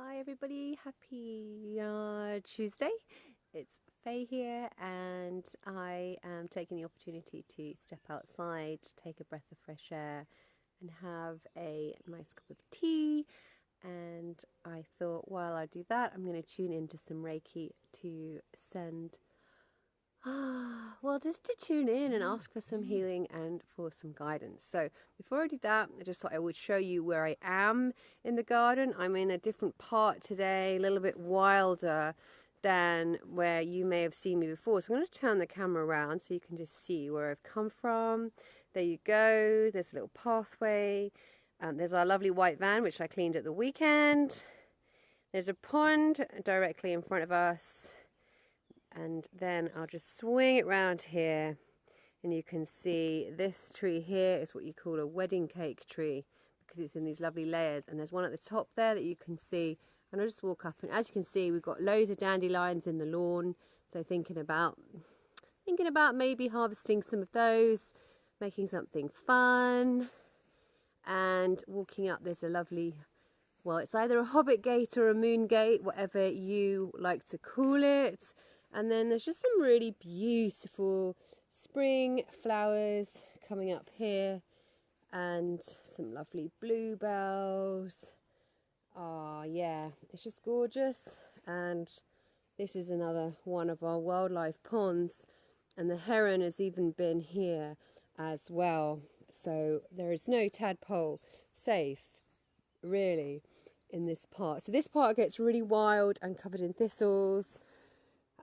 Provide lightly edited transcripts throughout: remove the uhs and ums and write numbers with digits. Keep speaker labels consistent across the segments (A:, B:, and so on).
A: Hi everybody, happy Tuesday. It's Faye here and I am taking the opportunity to step outside, take a breath of fresh air and have a nice cup of tea. And I thought while I do that, I'm going to tune into some Reiki to send just to tune in and ask for some healing and for some guidance. So before I do that, I just thought I would show you where I am in the garden. I'm in a different part today, a little bit wilder than where you may have seen me before. So I'm going to turn the camera around so you can just see where I've come from. There you go. There's a little pathway. There's our lovely white van, which I cleaned at the weekend. There's a pond directly in front of us. And then I'll just swing it round here and you can see this tree here is what you call a wedding cake tree because it's in these lovely layers, and there's one at the top there that you can see, and I'll just walk up, and as you can see we've got loads of dandelions in the lawn, so thinking about maybe harvesting some of those, making something fun. And walking up, there's a lovely, well, it's either a hobbit gate or a moon gate, whatever you like to call it. And then there's just some really beautiful spring flowers coming up here and some lovely bluebells. Oh yeah, it's just gorgeous. And this is another one of our wildlife ponds, and the heron has even been here as well. So there is no tadpole safe really in this part. So this part gets really wild and covered in thistles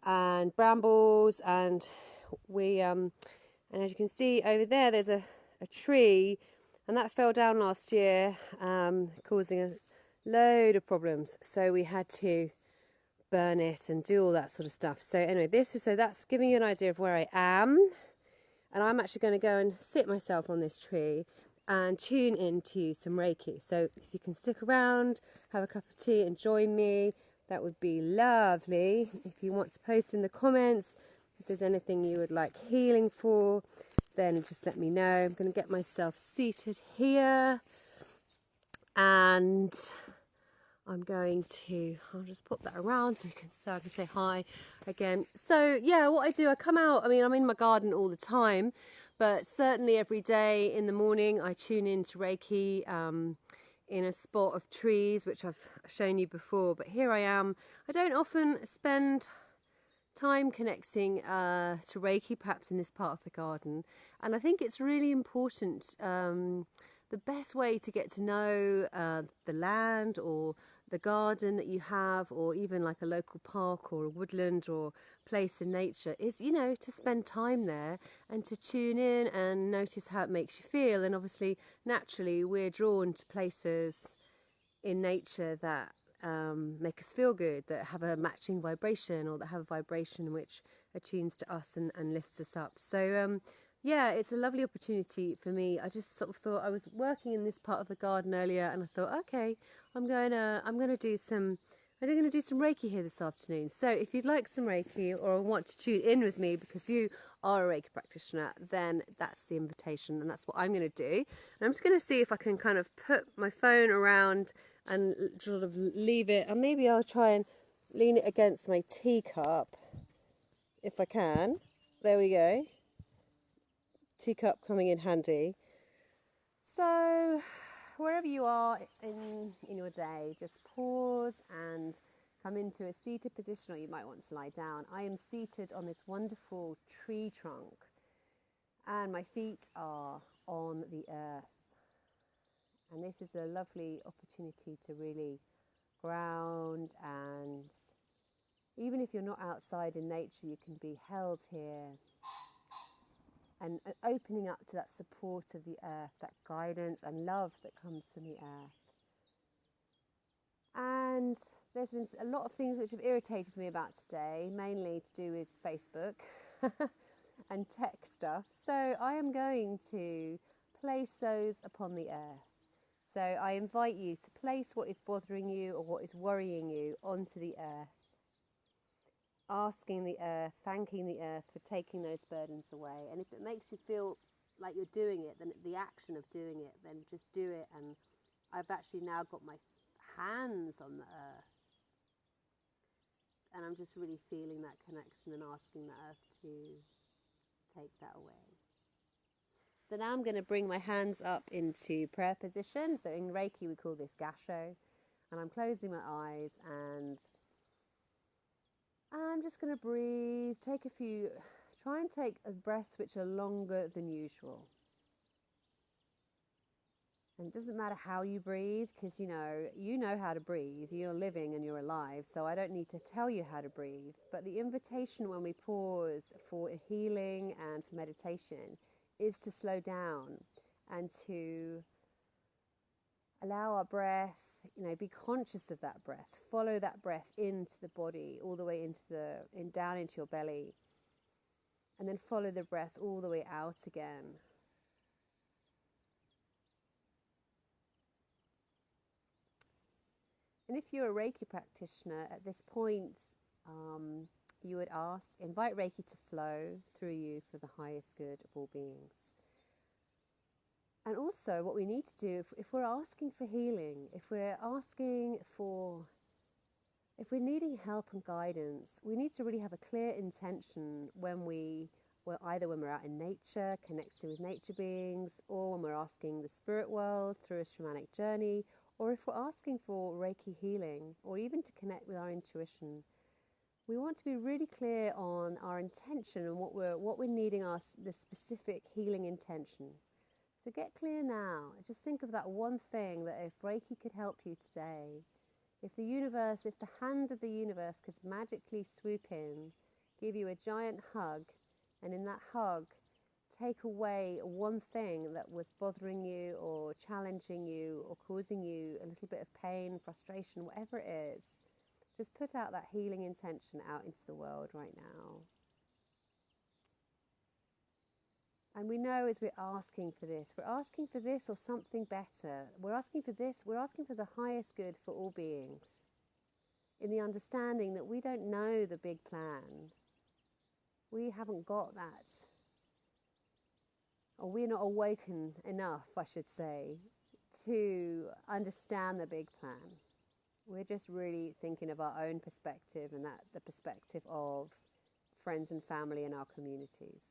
A: and brambles, and and as you can see over there, there's a tree, and that fell down last year, causing a load of problems, so we had to burn it and do all that sort of stuff. So anyway, that's giving you an idea of where I am, and I'm actually going to go and sit myself on this tree and tune into some Reiki. So if you can stick around, have a cup of tea and join me, that would be lovely. If you want to post in the comments if there's anything you would like healing for, then just let me know. I'm going to get myself seated here, and I'll just pop that around so I can say hi again. So yeah, what I do, I come out, I'm in my garden all the time, but certainly every day in the morning I tune into Reiki in a spot of trees, which I've shown you before, but here I am. I don't often spend time connecting to Reiki, perhaps in this part of the garden, and I think it's really important. The best way to get to know the land or the garden that you have, or even like a local park or a woodland or place in nature, is, to spend time there and to tune in and notice how it makes you feel. And obviously, naturally, we're drawn to places in nature that make us feel good, that have a matching vibration, or that have a vibration which attunes to us and lifts us up. So yeah, it's a lovely opportunity for me. I just sort of thought, I was working in this part of the garden earlier, and I thought, okay, I'm going to do some Reiki here this afternoon. So if you'd like some Reiki or want to tune in with me because you are a Reiki practitioner, then that's the invitation, and that's what I'm going to do. And I'm just going to see if I can kind of put my phone around and sort of leave it, and maybe I'll try and lean it against my teacup if I can. There we go. Teacup coming in handy. So wherever you are in your day, just pause and come into a seated position, or you might want to lie down. I am seated on this wonderful tree trunk, and my feet are on the earth. And this is a lovely opportunity to really ground, and even if you're not outside in nature, you can be held here and opening up to that support of the earth, that guidance and love that comes from the earth. And there's been a lot of things which have irritated me about today, mainly to do with Facebook and tech stuff. So I am going to place those upon the earth. So I invite you to place what is bothering you or what is worrying you onto the earth, asking the earth, thanking the earth for taking those burdens away. And if it makes you feel like you're doing it, then the action of doing it, then just do it. And I've actually now got my hands on the earth. And I'm just really feeling that connection and asking the earth to take that away. So now I'm going to bring my hands up into prayer position. So in Reiki we call this gasho. And I'm closing my eyes and I'm just going to breathe. Try and take breaths which are longer than usual. And it doesn't matter how you breathe, because you know how to breathe. You're living and you're alive, so I don't need to tell you how to breathe. But the invitation when we pause for healing and for meditation is to slow down and to allow our breath, be conscious of that breath. Follow that breath into the body, all the way down into your belly. And then follow the breath all the way out again. And if you're a Reiki practitioner at this point, you would invite Reiki to flow through you for the highest good of all beings. And also what we need to do, if we're asking for healing, if we're needing help and guidance, we need to really have a clear intention when we're out in nature, connecting with nature beings, or when we're asking the spirit world through a shamanic journey, or if we're asking for Reiki healing, or even to connect with our intuition. We want to be really clear on our intention and what we're needing, the specific healing intention. So get clear now. Just think of that one thing that if Reiki could help you today, if the hand of the universe could magically swoop in, give you a giant hug, and in that hug, take away one thing that was bothering you or challenging you or causing you a little bit of pain, frustration, whatever it is, just put out that healing intention out into the world right now. And we know as we're asking for this or something better. We're asking for the highest good for all beings, in the understanding that we don't know the big plan. We haven't got that, or we're not awakened enough, I should say, to understand the big plan. We're just really thinking of our own perspective, and that the perspective of friends and family in our communities.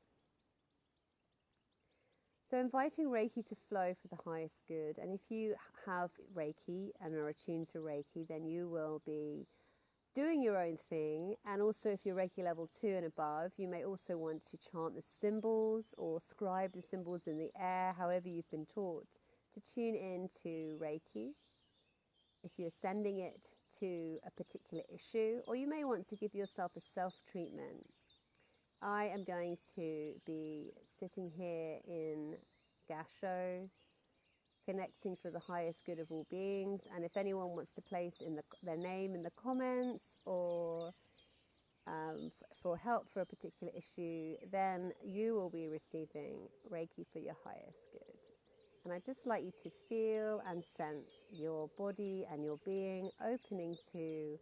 A: So inviting Reiki to flow for the highest good. And if you have Reiki and are attuned to Reiki, then you will be doing your own thing. And also if you're Reiki level 2 and above, you may also want to chant the symbols or scribe the symbols in the air, however you've been taught, to tune into Reiki. If you're sending it to a particular issue, or you may want to give yourself a self-treatment. I am going to be sitting here in Gasho, connecting for the highest good of all beings. And if anyone wants to place their name in the comments or for help for a particular issue, then you will be receiving Reiki for your highest good. And I'd just like you to feel and sense your body and your being opening to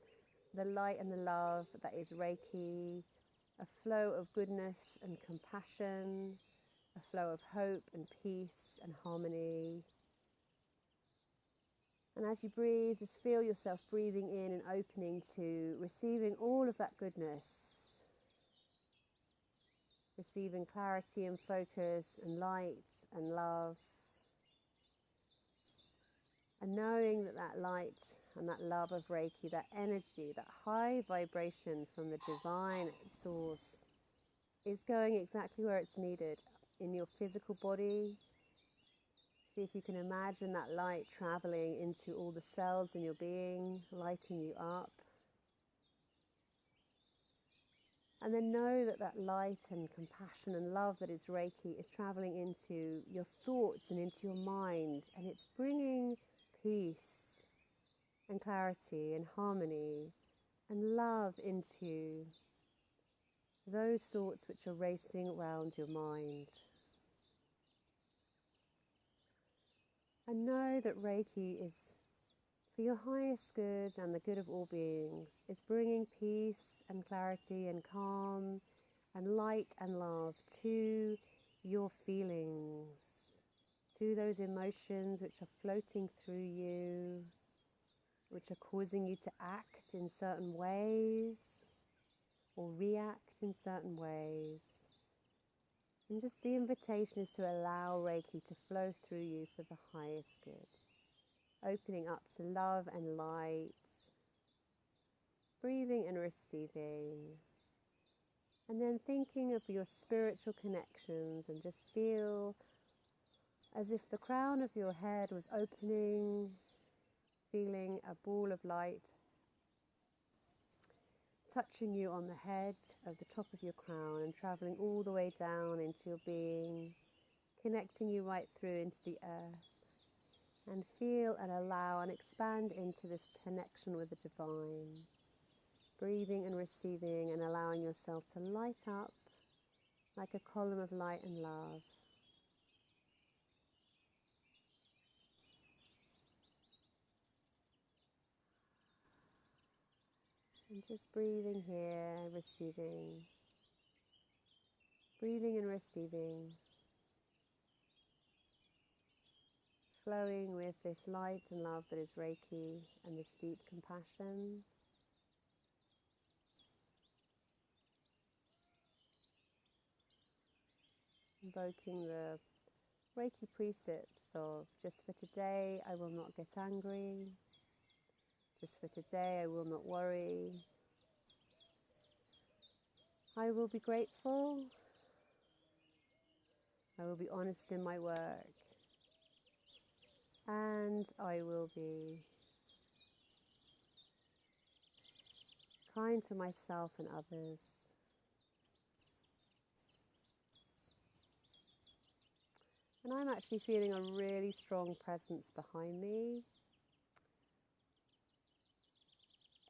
A: the light and the love that is Reiki, a flow of goodness and compassion, a flow of hope and peace and harmony. And as you breathe, just feel yourself breathing in and opening to receiving all of that goodness, receiving clarity and focus and light and love. And knowing that light and that love of Reiki, that energy, that high vibration from the divine source is going exactly where it's needed in your physical body. See if you can imagine that light traveling into all the cells in your being, lighting you up. And then know that that light and compassion and love that is Reiki is traveling into your thoughts and into your mind, and it's bringing peace and clarity and harmony and love into those thoughts which are racing around your mind. And know that Reiki is for your highest good and the good of all beings. It's bringing peace and clarity and calm and light and love to your feelings, to those emotions which are floating through you, which are causing you to act in certain ways or react in certain ways. And just the invitation is to allow Reiki to flow through you for the highest good. Opening up to love and light, breathing and receiving. And then thinking of your spiritual connections, and just feel as if the crown of your head was opening, feeling a ball of light touching you on the head of the top of your crown and travelling all the way down into your being, connecting you right through into the earth. And feel and allow and expand into this connection with the divine. Breathing and receiving and allowing yourself to light up like a column of light and love. And just breathing here, receiving. Breathing and receiving. Flowing with this light and love that is Reiki and this deep compassion. Invoking the Reiki precepts of just for today I will not get angry. Just for today I will not worry. I will be grateful. I will be honest in my work. And I will be kind to myself and others. And I'm actually feeling a really strong presence behind me.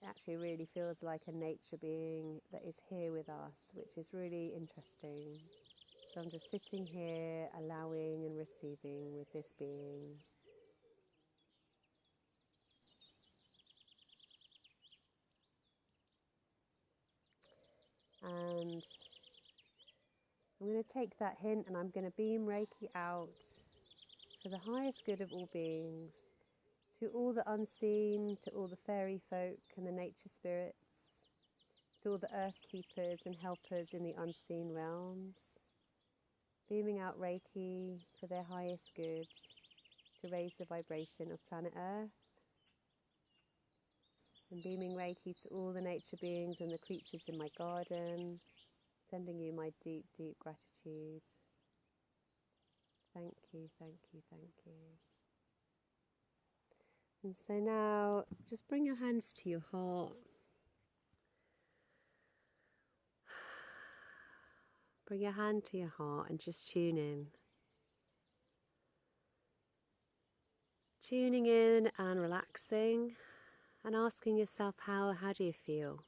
A: It actually really feels like a nature being that is here with us, which is really interesting. So I'm just sitting here, allowing and receiving with this being. And I'm going to take that hint and I'm going to beam Reiki out for the highest good of all beings, to all the unseen, to all the fairy folk and the nature spirits, to all the earth keepers and helpers in the unseen realms, beaming out Reiki for their highest good, to raise the vibration of planet Earth, and beaming Reiki to all the nature beings and the creatures in my garden, sending you my deep, deep gratitude. Thank you, thank you, thank you. And so now, just bring your hands to your heart. Bring your hand to your heart and just tune in. Tuning in and relaxing and asking yourself, how do you feel?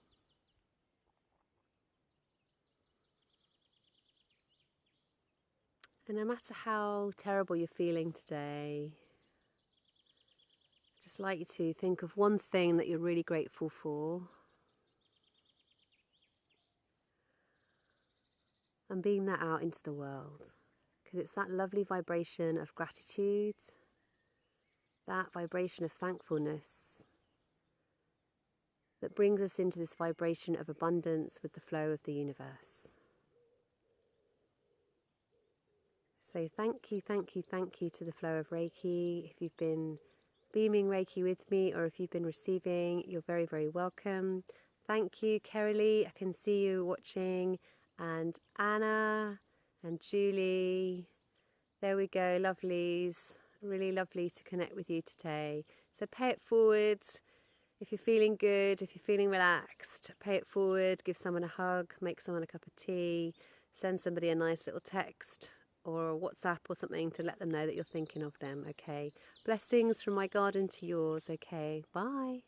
A: And no matter how terrible you're feeling today, I'd just like you to think of one thing that you're really grateful for and beam that out into the world, because it's that lovely vibration of gratitude, that vibration of thankfulness that brings us into this vibration of abundance with the flow of the universe. So thank you, thank you, thank you to the flow of Reiki. If you've been beaming Reiki with me or if you've been receiving, you're very, very welcome. Thank you, Kerry. I can see you watching. And Anna and Julie. There we go, lovelies. Really lovely to connect with you today. So pay it forward. If you're feeling good, if you're feeling relaxed, pay it forward. Give someone a hug, make someone a cup of tea, send somebody a nice little text or a WhatsApp or something to let them know that you're thinking of them, okay? Blessings from my garden to yours, okay? Bye.